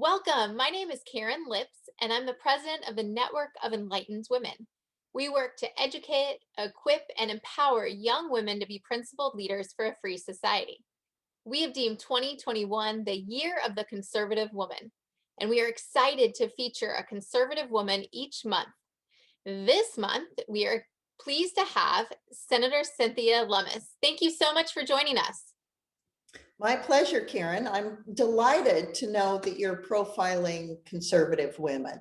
Welcome. My name is Karen Lips, and I'm the president of the Network of Enlightened Women. We work to educate, equip, and empower young women to be principled leaders for a free society. We have deemed 2021 the year of the conservative woman, and we are excited to feature a conservative woman each month. This month, we are pleased to have Senator Cynthia Lummis. Thank you so much for joining us. My pleasure, Karen. I'm delighted to know that you're profiling conservative women.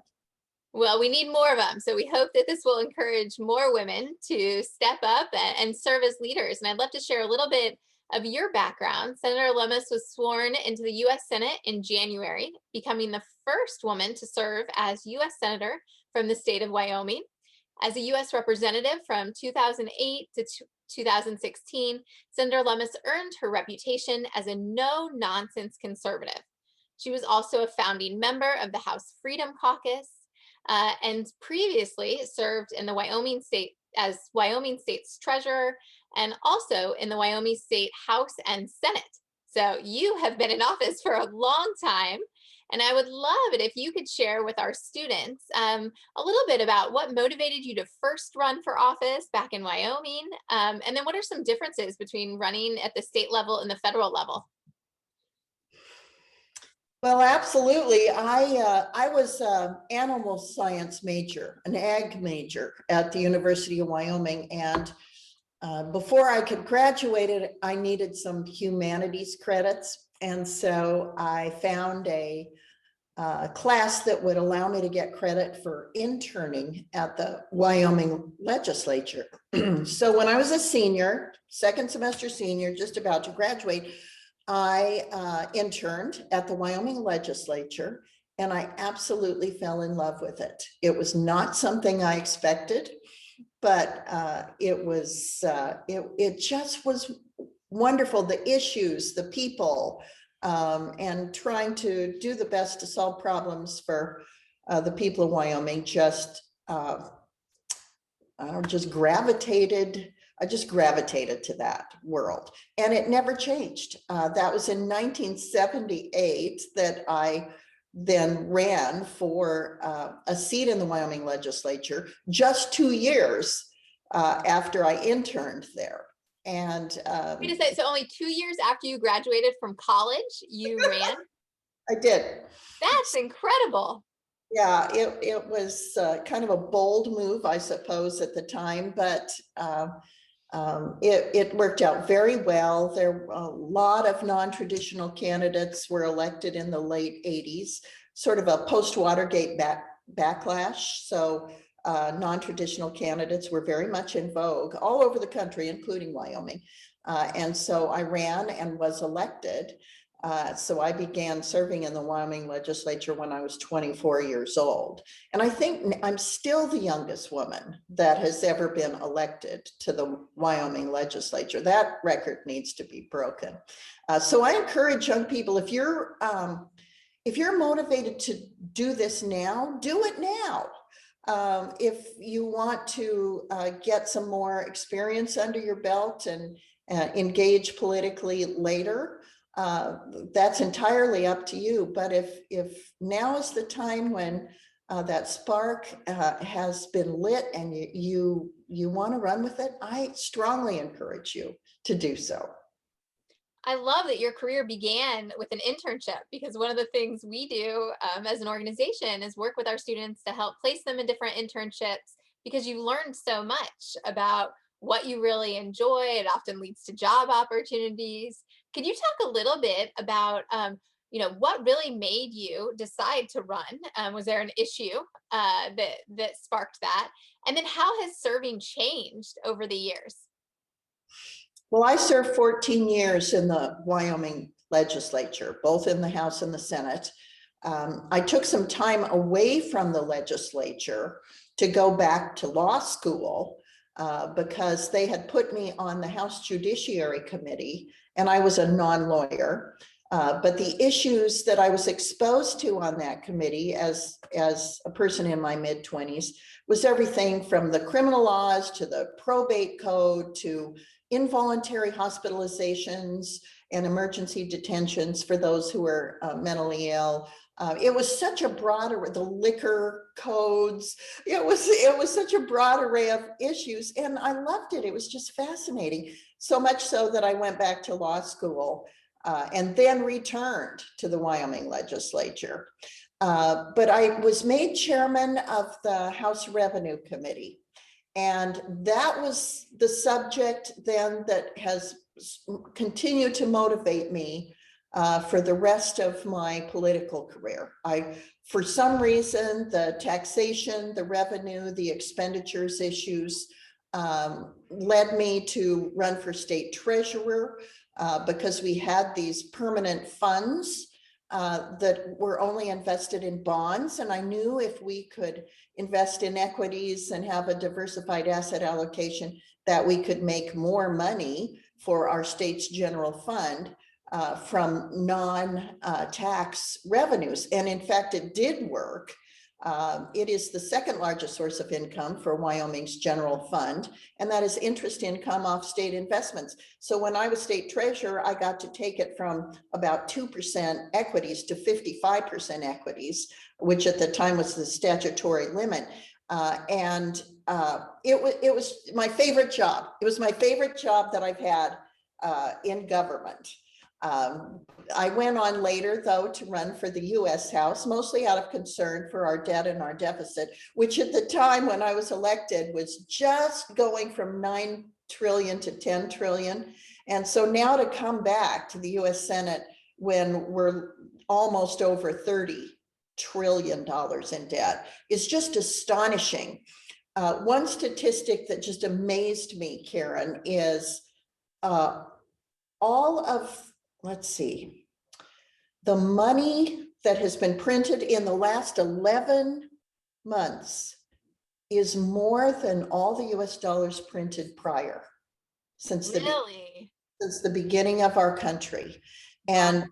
Well, we need more of them. So we hope that this will encourage more women to step up and serve as leaders. And I'd love to share a little bit of your background. Senator Lummis was sworn into the U.S. Senate in January, becoming the first woman to serve as U.S. Senator from the state of Wyoming. As a U.S. Representative from 2008 to 2016, Senator Lummis earned her reputation as a no-nonsense conservative. She was also a founding member of the House Freedom Caucus and previously served in the Wyoming State as Wyoming State's treasurer and also in the Wyoming State House and Senate. So you have been in office for a long time. And I would love it if you could share with our students a little bit about what motivated you to first run for office back in Wyoming, and then what are some differences between running at the state level and the federal level? Well, absolutely. I was an animal science major, an ag major at the University of Wyoming. And before I could graduate, I needed some humanities credits. And so I found a class that would allow me to get credit for interning at the Wyoming legislature. So when I was a senior, second semester senior, just about to graduate, I interned at the Wyoming legislature, and I absolutely fell in love with it. It was not something I expected, but it just was wonderful. The issues, the people, and trying to do the best to solve problems for the people of Wyoming I just gravitated to that world, and it never changed. That was in 1978 that I then ran for a seat in the Wyoming legislature, just 2 years after I interned there. And wait a second, so only 2 years after you graduated from college, you ran? I did. That's incredible. Yeah, it was kind of a bold move, I suppose, at the time, but it worked out very well. There were a lot of non-traditional candidates were elected in the late 80s, sort of a post-Watergate backlash. So non-traditional candidates were very much in vogue all over the country, including Wyoming. And so I ran and was elected. So I began serving in the Wyoming legislature when I was 24 years old. And I think I'm still the youngest woman that has ever been elected to the Wyoming legislature. That record needs to be broken. So I encourage young people, if you're motivated to do this now, do it now. If you want to get some more experience under your belt and engage politically later, that's entirely up to you. But if now is the time when that spark has been lit and you want to run with it, I strongly encourage you to do so. I love that your career began with an internship, because one of the things we do as an organization is work with our students to help place them in different internships, because you learn so much about what you really enjoy. It often leads to job opportunities. Could you talk a little bit about what really made you decide to run? Was there an issue that sparked that? And then how has serving changed over the years? Well, I served 14 years in the Wyoming legislature, both in the House and the Senate. I took some time away from the legislature to go back to law school because they had put me on the House Judiciary Committee, and I was a non-lawyer. But the issues that I was exposed to on that committee as a person in my mid-20s was everything from the criminal laws to the probate code to involuntary hospitalizations and emergency detentions for those who are mentally ill, It was such a broad array, the liquor codes. It was such a broad array of issues, and I loved it. It was just fascinating. So much so that I went back to law school and then returned to the Wyoming legislature. But I was made chairman of the House Revenue Committee. And that was the subject then that has continued to motivate me for the rest of my political career. For some reason, the taxation, the revenue, the expenditures issues led me to run for state treasurer because we had these permanent funds that were only invested in bonds. And I knew if we could invest in equities and have a diversified asset allocation, that we could make more money for our state's general fund from non-tax revenues. And in fact, it did work. It is the second largest source of income for Wyoming's general fund, and that is interest income off state investments. So when I was state treasurer, I got to take it from about 2% equities to 55% equities, which at the time was the statutory limit. It was my favorite job. It was my favorite job that I've had in government. I went on later, though, to run for the US House, mostly out of concern for our debt and our deficit, which at the time when I was elected was just going from 9 trillion to 10 trillion. And so now to come back to the US Senate when we're almost over $30 trillion in debt is just astonishing. One statistic that just amazed me, Karen, is all of, let's see, the money that has been printed in the last 11 months is more than all the US dollars printed prior since the beginning of our country. And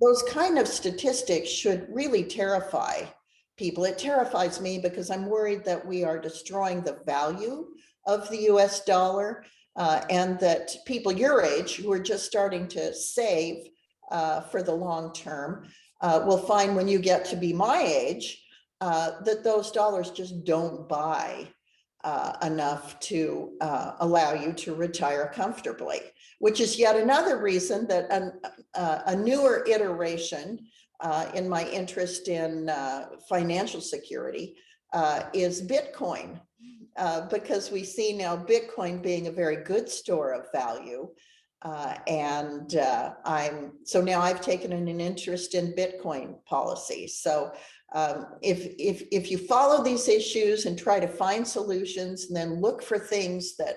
those kind of statistics should really terrify people. It terrifies me because I'm worried that we are destroying the value of the US dollar. And that people your age who are just starting to save for the long term will find when you get to be my age that those dollars just don't buy enough to allow you to retire comfortably, which is yet another reason that a newer iteration in my interest in financial security is Bitcoin. Because we see now Bitcoin being a very good store of value. So now I've taken an interest in Bitcoin policy. So if you follow these issues and try to find solutions and then look for things that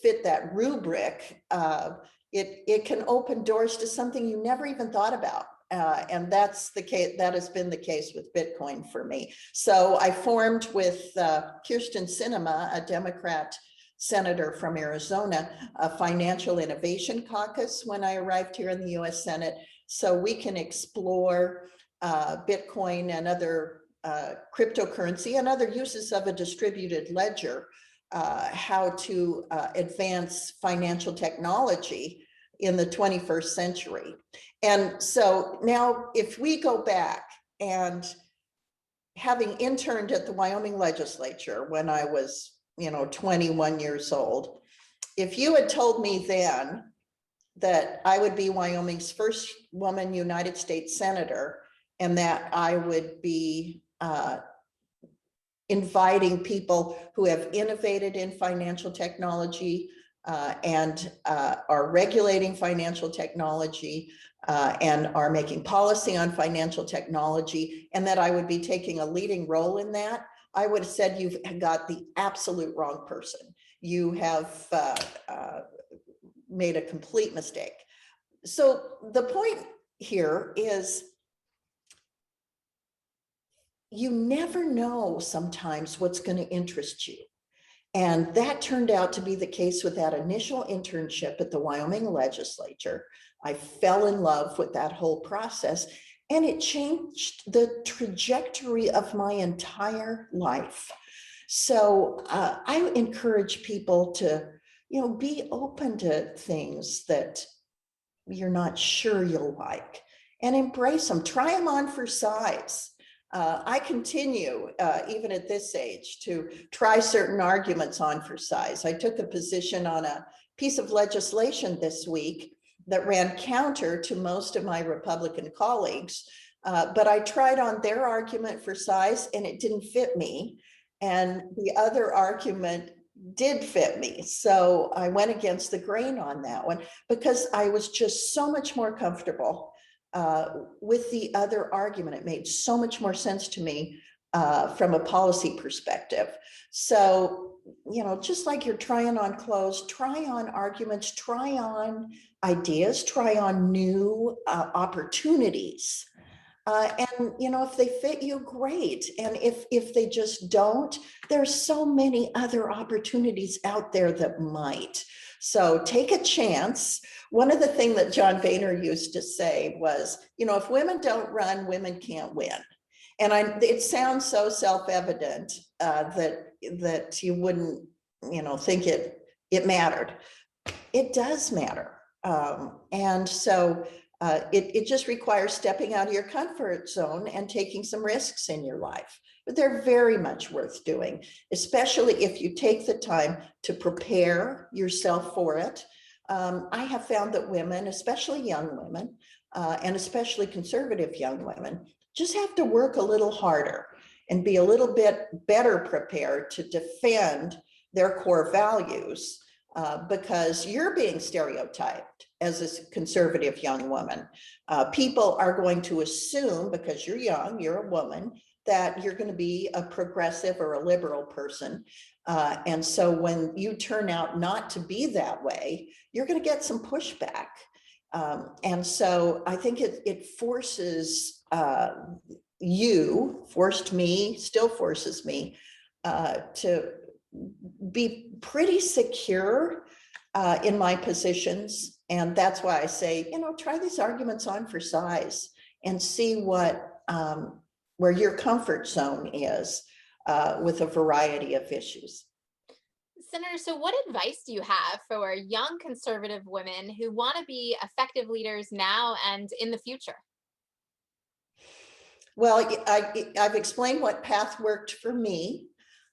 fit that rubric, it can open doors to something you never even thought about. And that's the case. That has been the case with Bitcoin for me. So I formed with Kyrsten Sinema, a Democrat senator from Arizona, a financial innovation caucus when I arrived here in the US Senate, so we can explore Bitcoin and other cryptocurrency and other uses of a distributed ledger, how to advance financial technology in the 21st century. And so now if we go back, and having interned at the Wyoming legislature when I was, 21 years old, if you had told me then that I would be Wyoming's first woman United States senator and that I would be inviting people who have innovated in financial technology and are regulating financial technology and are making policy on financial technology, and that I would be taking a leading role in that, I would have said you've got the absolute wrong person. You have made a complete mistake. So the point here is you never know sometimes what's going to interest you. And that turned out to be the case with that initial internship at the Wyoming legislature. I fell in love with that whole process, and it changed the trajectory of my entire life. So I encourage people to, be open to things that you're not sure you'll like, and embrace them. Try them on for size. I continue, even at this age, to try certain arguments on for size. I took a position on a piece of legislation this week that ran counter to most of my Republican colleagues, but I tried on their argument for size and it didn't fit me. And the other argument did fit me. So I went against the grain on that one because I was just so much more comfortable with the other argument. It made so much more sense to me from a policy perspective. So, you know, just like you're trying on clothes, try on arguments, try on ideas, try on new opportunities. And, you know, if they fit you, great. And if they just don't, there's so many other opportunities out there that might. So take a chance. One of the things that John Boehner used to say was, you know, if women don't run, women can't win. And it sounds so self-evident that you wouldn't, you know, think it mattered. It does matter. And so it just requires stepping out of your comfort zone and taking some risks in your life. But they're very much worth doing, especially if you take the time to prepare yourself for it. I have found that women, especially young women, and especially conservative young women, just have to work a little harder and be a little bit better prepared to defend their core values, because you're being stereotyped as a conservative young woman. People are going to assume, because you're young, you're a woman, that you're going to be a progressive or a liberal person. And so when you turn out not to be that way, you're going to get some pushback. And so I think it forces forced me, still forces me to be pretty secure in my positions. And that's why I say, you know, try these arguments on for size and see what where your comfort zone is with a variety of issues. Senator, so what advice do you have for young conservative women who want to be effective leaders now and in the future? Well, I've explained what path worked for me.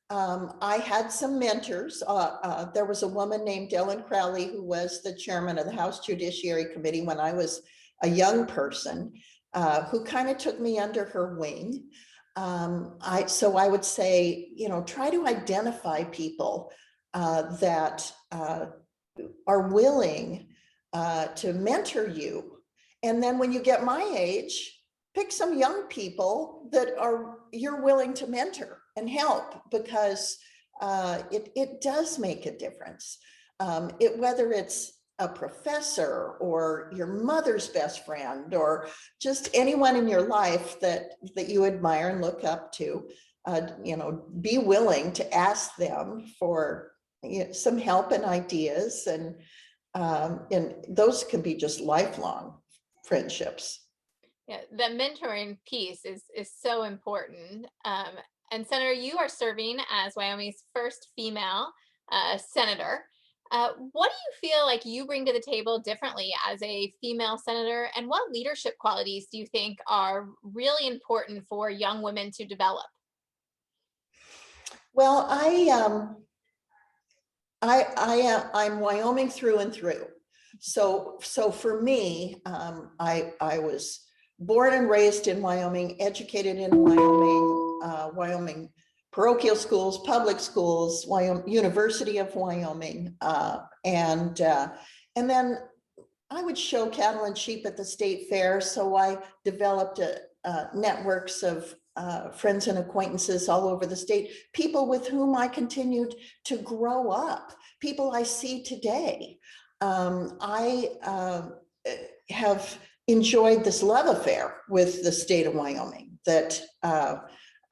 I had some mentors. There was a woman named Ellen Crowley who was the chairman of the House Judiciary Committee when I was a young person, who kind of took me under her wing. So I would say, you know, try to identify people that are willing to mentor you. And then when you get my age, pick some young people that you're willing to mentor and help, because it does make a difference. Whether it's a professor or your mother's best friend or just anyone in your life that you admire and look up to, you know, be willing to ask them for some help and ideas, and those can be just lifelong friendships. Yeah, the mentoring piece is so important. And Senator, you are serving as Wyoming's first female senator. What do you feel like you bring to the table differently as a female senator, and what leadership qualities do you think are really important for young women to develop? Well, I'm Wyoming through and through. So for me, I was born and raised in Wyoming, educated in Wyoming, Wyoming parochial schools, public schools, University of Wyoming, and then I would show cattle and sheep at the state fair. So I developed networks of friends and acquaintances all over the state, people with whom I continued to grow up, people I see today. I have enjoyed this love affair with the state of Wyoming that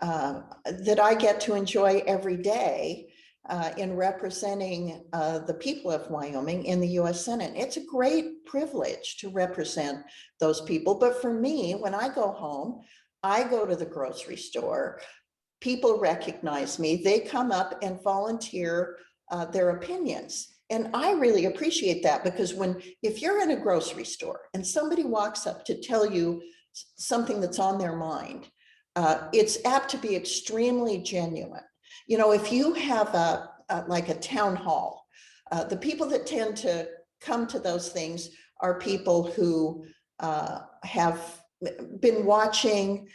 I get to enjoy every day in representing the people of Wyoming in the U.S. Senate. It's a great privilege to represent those people. But for me, when I go home, I go to the grocery store, people recognize me, they come up and volunteer their opinions. And I really appreciate that, because if you're in a grocery store and somebody walks up to tell you something that's on their mind, it's apt to be extremely genuine. You know, if you have like a town hall, the people that tend to come to those things are people who have been watching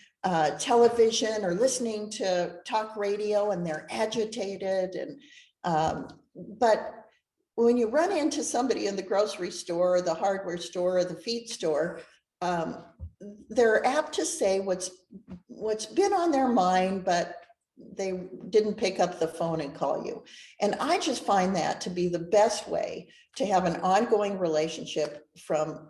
television or listening to talk radio, and they're agitated. And but when you run into somebody in the grocery store or the hardware store or the feed store, they're apt to say what's been on their mind, but they didn't pick up the phone and call you. And I just find that to be the best way to have an ongoing relationship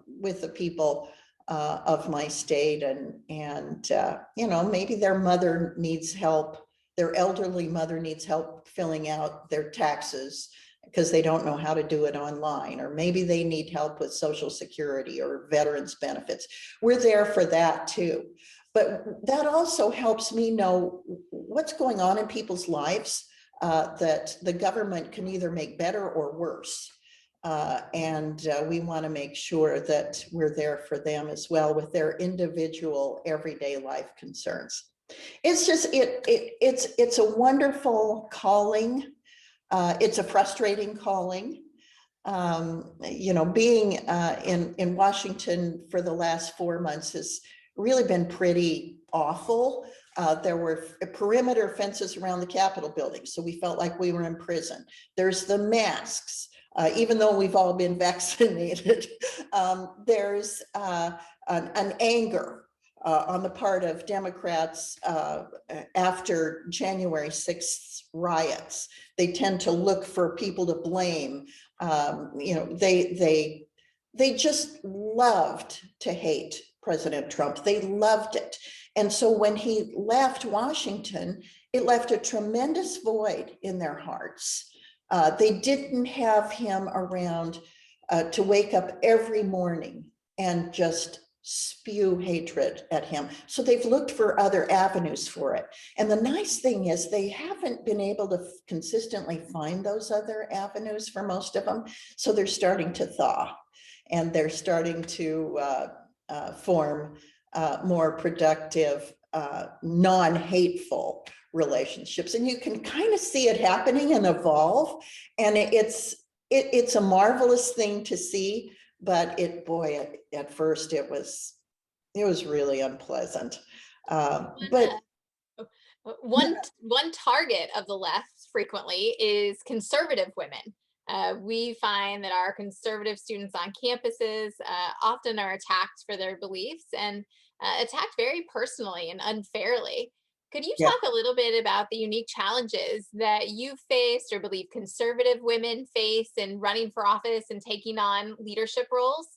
with the people of my state. And you know, maybe their mother needs help, their elderly mother needs help filling out their taxes because they don't know how to do it online, or maybe they need help with Social Security or veterans benefits. We're there for that too. But that also helps me know what's going on in people's lives that the government can either make better or worse. And we want to make sure that we're there for them as well with their individual everyday life concerns. It's just, it's a wonderful calling. It's a frustrating calling. You know, being in Washington for the last 4 months has really been pretty awful. There were perimeter fences around the Capitol building, so we felt like we were in prison. There's the masks, even though we've all been vaccinated. There's an anger on the part of Democrats after January 6th riots. They tend to look for people to blame. You know, they just loved to hate President Trump. They loved it. And so when he left Washington, it left a tremendous void in their hearts. They didn't have him around to wake up every morning and just spew hatred at him. So they've looked for other avenues for it. And the nice thing is they haven't been able to consistently find those other avenues for most of them. So they're starting to thaw, and they're starting to form more productive, non-hateful relationships. And you can kind of see it happening and evolve. And it's a marvelous thing to see. But at first it was really unpleasant. But one target of the left frequently is conservative women. We find that our conservative students on campuses often are attacked for their beliefs, and attacked very personally and unfairly. Could you yeah, talk a little bit about the unique challenges that you've faced or believe conservative women face in running for office and taking on leadership roles?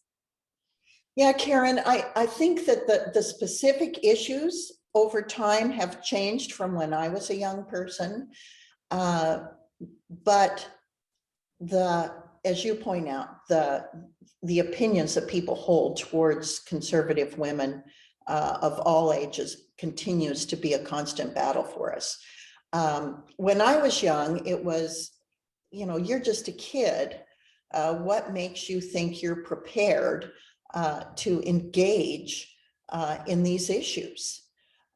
yeah, Karen, I think that the specific issues over time have changed from when I was a young person. But as you point out, the opinions that people hold towards conservative women of all ages continues to be a constant battle for us. When I was young, it was, you know, you're just a kid. What makes you think you're prepared to engage in these issues?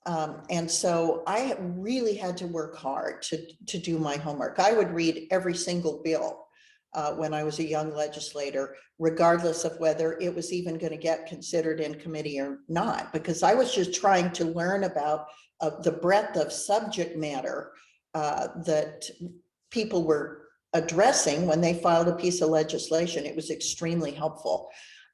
And so I really had to work hard to do my homework. I would read every single bill when I was a young legislator, regardless of whether it was even going to get considered in committee or not, because I was just trying to learn about the breadth of subject matter that people were addressing when they filed a piece of legislation. It was extremely helpful.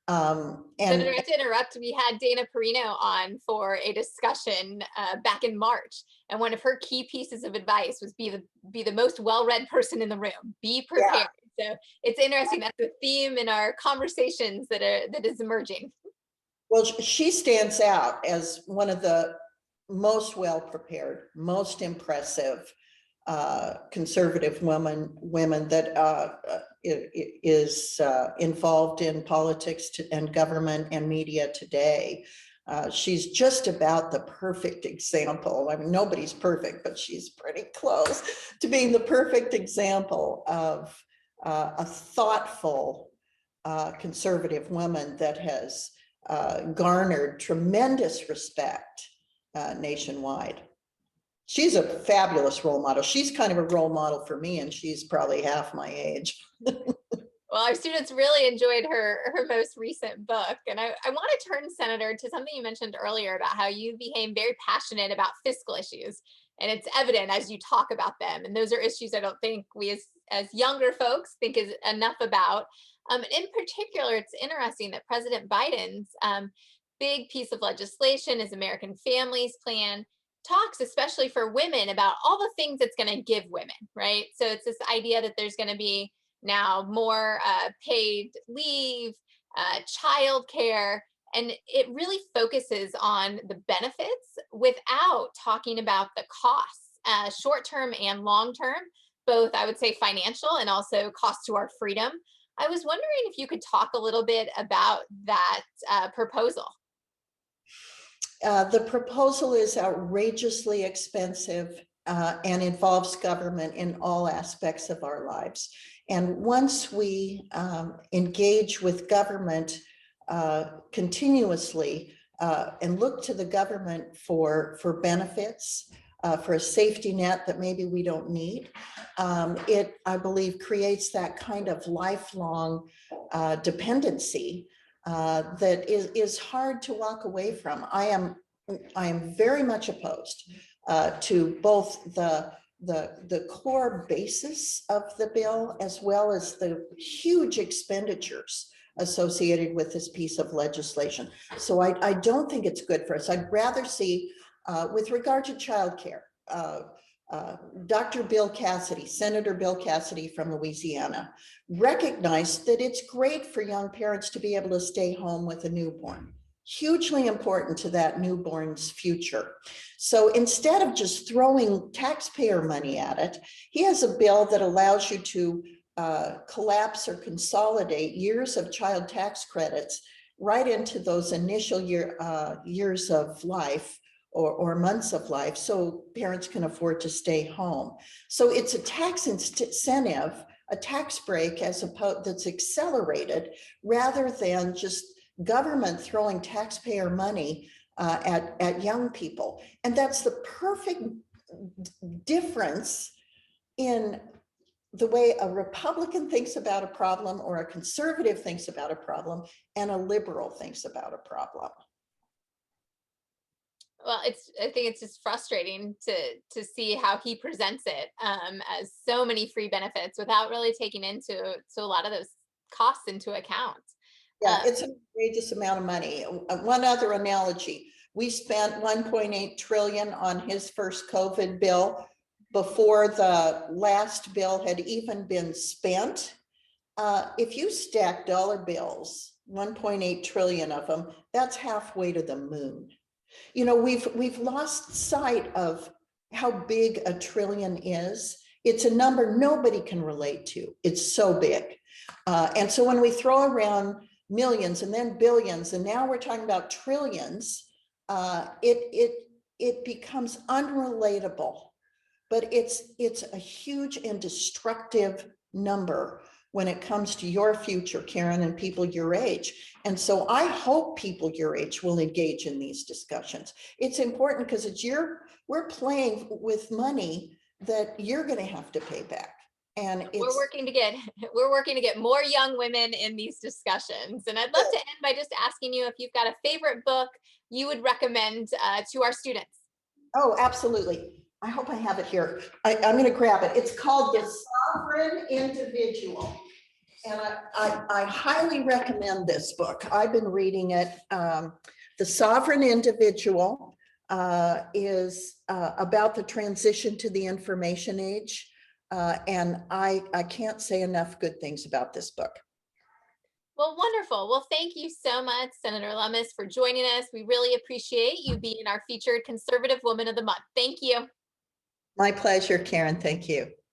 Senator, I have to interrupt. We had Dana Perino on for a discussion back in March, and one of her key pieces of advice was be the most well-read person in the room. Be prepared. Yeah. So it's interesting. That's a theme in our conversations that is emerging. Well, she stands out as one of the most well-prepared, most impressive conservative women that is involved in politics and government and media today. She's just about the perfect example. I mean, nobody's perfect, but she's pretty close to being the perfect example of a thoughtful conservative woman that has garnered tremendous respect nationwide. She's a fabulous role model. She's kind of a role model for me, and she's probably half my age. Well, our students really enjoyed her most recent book. And I want to turn, Senator, to something you mentioned earlier about how you became very passionate about fiscal issues. And it's evident as you talk about them. And those are issues I don't think we as younger folks think is enough about. In particular, it's interesting that President Biden's big piece of legislation, his American Families Plan, talks, especially for women, about all the things it's going to give women, right? So it's this idea that there's going to be now more paid leave, childcare, and it really focuses on the benefits without talking about the costs, short term and long term, both I would say financial and also cost to our freedom. I was wondering if you could talk a little bit about that proposal. The proposal is outrageously expensive and involves government in all aspects of our lives. And once we engage with government continuously and look to the government for benefits, for a safety net that maybe we don't need, it, I believe, creates that kind of lifelong dependency that is hard to walk away from. I am very much opposed to both the core basis of the bill, as well as the huge expenditures associated with this piece of legislation. So I don't think it's good for us. I'd rather see, with regard to childcare, Dr. Bill Cassidy, Senator Bill Cassidy from Louisiana, recognized that it's great for young parents to be able to stay home with a newborn. Hugely important to that newborn's future. So instead of just throwing taxpayer money at it, he has a bill that allows you to collapse or consolidate years of child tax credits right into those initial years of life or months of life, so parents can afford to stay home. So it's a tax incentive, a tax break as opposed that's accelerated, rather than just government throwing taxpayer money at young people. And that's the perfect difference in the way a Republican thinks about a problem, or a conservative thinks about a problem, and a liberal thinks about a problem. Well, I think it's just frustrating to see how he presents it as so many free benefits without really taking into a lot of those costs into account. Yeah, it's an outrageous amount of money. One other analogy, we spent 1.8 trillion on his first COVID bill before the last bill had even been spent. If you stack dollar bills, 1.8 trillion of them, that's halfway to the moon. You know, we've lost sight of how big a trillion is. It's a number nobody can relate to. It's so big. And so when we throw around millions and then billions, and now we're talking about trillions, it becomes unrelatable. But it's a huge and destructive number when it comes to your future, Karen, and people your age. And so I hope people your age will engage in these discussions. It's important because we're playing with money that you're going to have to pay back. And we're working to get more young women in these discussions. And I'd love to end by just asking you if you've got a favorite book you would recommend to our students. Oh, absolutely. I hope I have it here. I'm going to grab it. It's called The Sovereign Individual. And I highly recommend this book. I've been reading it. The Sovereign Individual is about the transition to the information age. And I can't say enough good things about this book. Well, wonderful. Well, thank you so much, Senator Lummis, for joining us. We really appreciate you being our featured Conservative Woman of the Month. Thank you. My pleasure, Karen. Thank you.